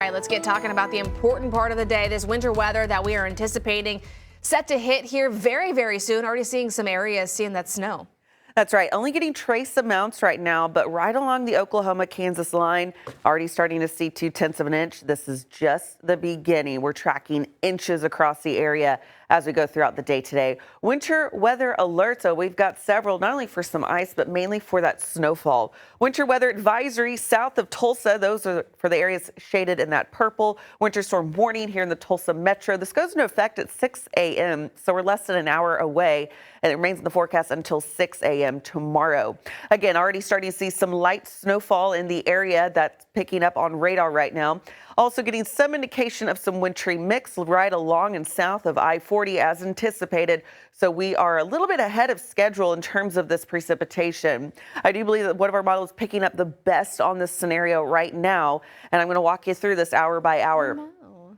All right, let's get talking about the important part of the day, this winter weather that we are anticipating set to hit here very, very soon. Already seeing some areas seeing that snow. That's right. Only getting trace amounts right now, but right along the Oklahoma-Kansas line, already starting to see 0.2 of an inch. This is just the beginning. We're tracking inches across the area as we go throughout the day today. Winter weather alerts, so we've got several, not only for some ice, but mainly for that snowfall. Winter weather advisory south of Tulsa. Those are for the areas shaded in that purple. Winter storm warning here in the Tulsa metro. This goes into effect at 6 a.m., so we're less than an hour away, and it remains in the forecast until 6 a.m. tomorrow. Again, already starting to see some light snowfall in the area that's picking up on radar right now. Also getting some indication of some wintry mix right along and south of I-40 as anticipated. So we are a little bit ahead of schedule in terms of this precipitation. I do believe that one of our models is picking up the best on this scenario right now. And I'm going to walk you through this hour by hour.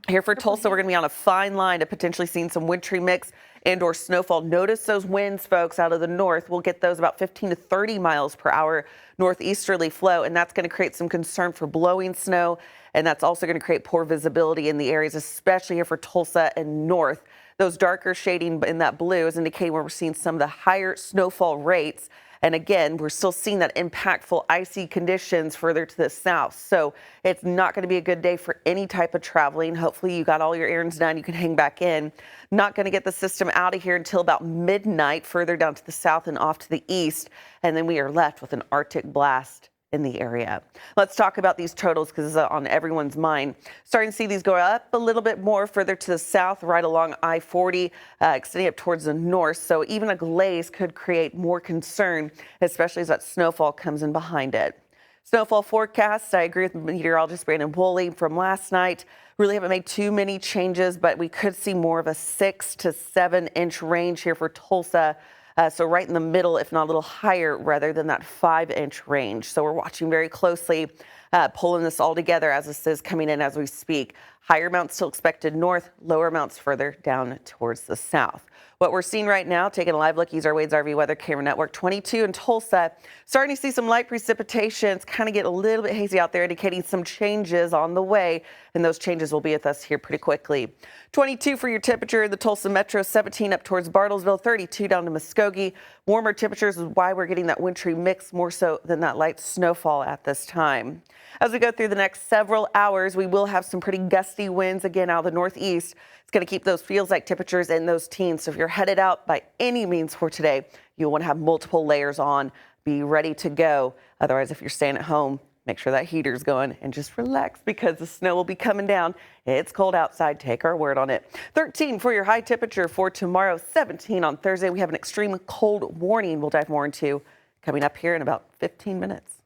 Here for Tulsa, we're going to be on a fine line to potentially seeing some wintry mix and or snowfall. Notice those winds, folks, out of the north. We'll get those about 15 to 30 miles per hour northeasterly flow, and that's going to create some concern for blowing snow, and that's also going to create poor visibility in the areas, especially here for Tulsa and north. Those darker shading in that blue is indicating where we're seeing some of the higher snowfall rates. And again, we're still seeing that impactful icy conditions further to the south. So it's not going to be a good day for any type of traveling. Hopefully you got all your errands done. You can hang back in. Not going to get the system out of here until about midnight, further down to the south and off to the east. And then we are left with an Arctic blast in the area. Let's talk about these totals because it's on everyone's mind. Starting to see these go up a little bit more further to the south, right along I-40, extending up towards the north. So even a glaze could create more concern, especially as that snowfall comes in behind it. Snowfall forecast, I agree with meteorologist Brandon Woolley from last night. Really haven't made too many changes, but we could see more of a 6 to 7 inch range here for Tulsa. So right in the middle, if not a little higher, rather than that 5-inch range. So we're watching very closely, pulling this all together as this is coming in as we speak. Higher amounts still expected north, lower amounts further down towards the south. What we're seeing right now, taking a live look, use our Wade's RV Weather Camera Network 22 in Tulsa. Starting to see some light precipitation. It's kind of get a little bit hazy out there, indicating some changes on the way. And those changes will be with us here pretty quickly. 22 for your temperature in the Tulsa metro, 17 up towards Bartlesville, 32 down to Muskogee. Warmer temperatures is why we're getting that wintry mix more so than that light snowfall at this time. As we go through the next several hours, we will have some pretty gusty winds again out of the northeast. It's going to keep those feels like temperatures in those teens. So if you're headed out by any means for today, you'll want to have multiple layers on. Be ready to go. Otherwise, if you're staying at home, make sure that heater's going and just relax because the snow will be coming down. It's cold outside. Take our word on it. 13 for your high temperature for tomorrow. 17 on Thursday. We have an extreme cold warning we'll dive more into coming up here in about 15 minutes.